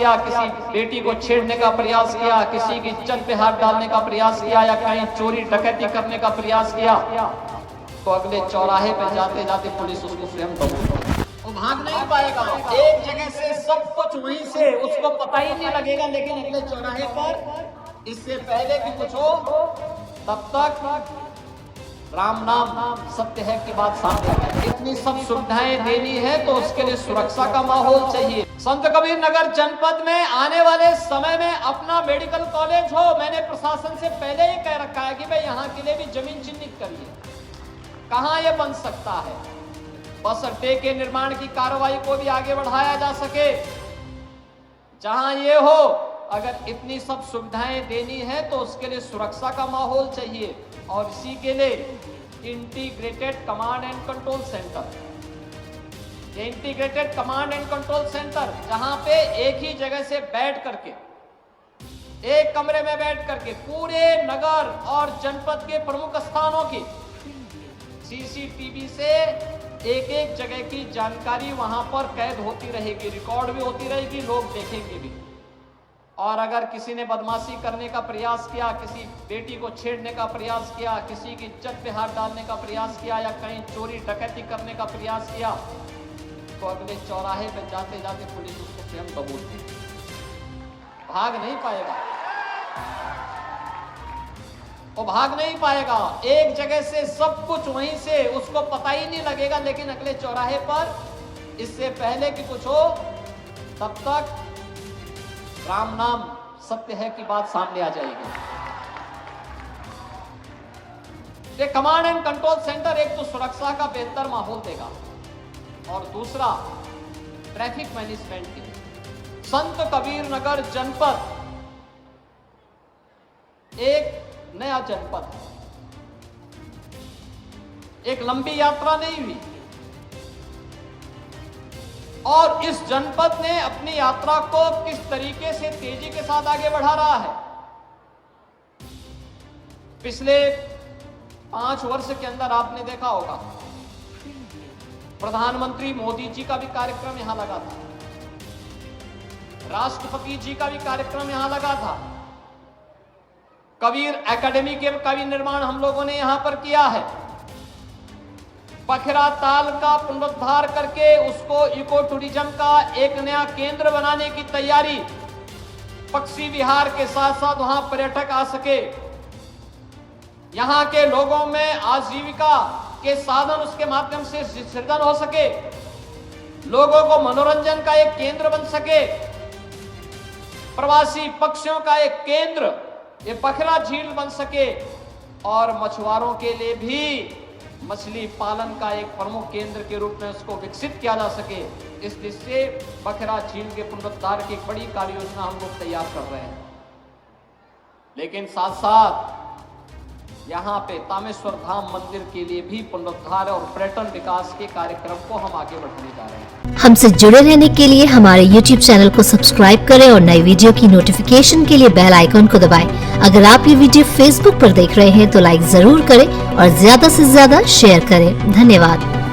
किया, किसी बेटी को छेड़ने का प्रयास किया, किसी की इज्जत पे हाथ डालने का प्रयास किया या कहीं चोरी डकैती करने का प्रयास किया, तो अगले चौराहे पे जाते जाते पुलिस उसको स्वयं वो भाग नहीं पाएगा। एक जगह से सब कुछ वहीं से उसको पता ही नहीं लगेगा, लेकिन अगले चौराहे पर इससे पहले कि कुछ हो तब तक राम नाम सत्य है की बात सामने आ गई। इतनी सब सुविधाएं देनी है तो उसके लिए सुरक्षा का माहौल चाहिए। संत कबीर नगर जनपद में आने वाले समय में अपना मेडिकल कॉलेज हो, मैंने प्रशासन से पहले ही कह रखा है कि भाई यहाँ के लिए भी जमीन चिन्हित करिए, कहाँ ये बन सकता है। बस अड्डे के निर्माण की कार्रवाई को भी आगे बढ़ाया जा सके, जहां ये हो। अगर इतनी सब सुविधाएं देनी है तो उसके लिए सुरक्षा का माहौल चाहिए, और इसी के लिए integrated command and control centre, integrated command and control centre जहां पे एक ही जगह से बैठ करके, एक कमरे में बैठ करके पूरे नगर और जनपद के प्रमुख स्थानों की सीसीटीवी से एक एक जगह की जानकारी वहां पर कैद होती रहेगी, रिकॉर्ड भी होती रहेगी, लोग देखेंगे भी। और अगर किसी ने बदमाशी करने का प्रयास किया, किसी बेटी को छेड़ने का प्रयास किया, किसी की इज्जत पे हाथ डालने का प्रयास किया या कहीं चोरी डकैती करने का प्रयास किया, तो अगले चौराहे पे जाते जाते पुलिस उसको स्वयं दबोचती, भाग नहीं पाएगा, वो भाग नहीं पाएगा। एक जगह से सब कुछ वहीं से उसको पता ही नहीं लगेगा, लेकिन अगले चौराहे पर इससे पहले कि कुछ हो तब तक राम नाम सत्य है की बात सामने आ जाएगी। ये कमांड एंड कंट्रोल सेंटर एक तो सुरक्षा का बेहतर माहौल देगा, और दूसरा ट्रैफिक मैनेजमेंट के लिए। संत कबीर नगर जनपद एक नया जनपद है, एक लंबी यात्रा नहीं हुई, और इस जनपद ने अपनी यात्रा को किस तरीके से तेजी के साथ आगे बढ़ा रहा है। पिछले 5 वर्ष के अंदर आपने देखा होगा, प्रधानमंत्री मोदी जी का भी कार्यक्रम यहां लगा था, राष्ट्रपति जी का भी कार्यक्रम यहां लगा था, कबीर एकेडमी का भी निर्माण हम लोगों ने यहां पर किया है। पखरा ताल का पुनरुद्धार करके उसको इको टूरिज्म का एक नया केंद्र बनाने की तैयारी, पक्षी विहार के साथ साथ वहां पर्यटक आ सके, यहां के लोगों में आजीविका के साधन उसके माध्यम से सृजन हो सके, लोगों को मनोरंजन का एक केंद्र बन सके, प्रवासी पक्षियों का एक केंद्र ये पखरा झील बन सके, और मछुआरों के लिए भी मछली पालन का एक प्रमुख केंद्र के रूप में उसको विकसित किया जा सके। इस दृष्टि से पखरा झील के पुनरुद्धार की एक बड़ी कार्य योजना हम लोग तैयार कर रहे हैं। लेकिन साथ साथ यहाँ पे तामेश्वर धाम मंदिर के लिए भी पुनरुद्धार और पर्यटन विकास के कार्यक्रम को हम आगे बढ़ाने जा रहे हैं। हमसे जुड़े रहने के लिए हमारे YouTube चैनल को सब्सक्राइब करें और नई वीडियो की नोटिफिकेशन के लिए बेल आइकन को दबाएं। अगर आप ये वीडियो Facebook पर देख रहे हैं तो लाइक जरूर करें और ज्यादा से ज्यादा शेयर करें। धन्यवाद।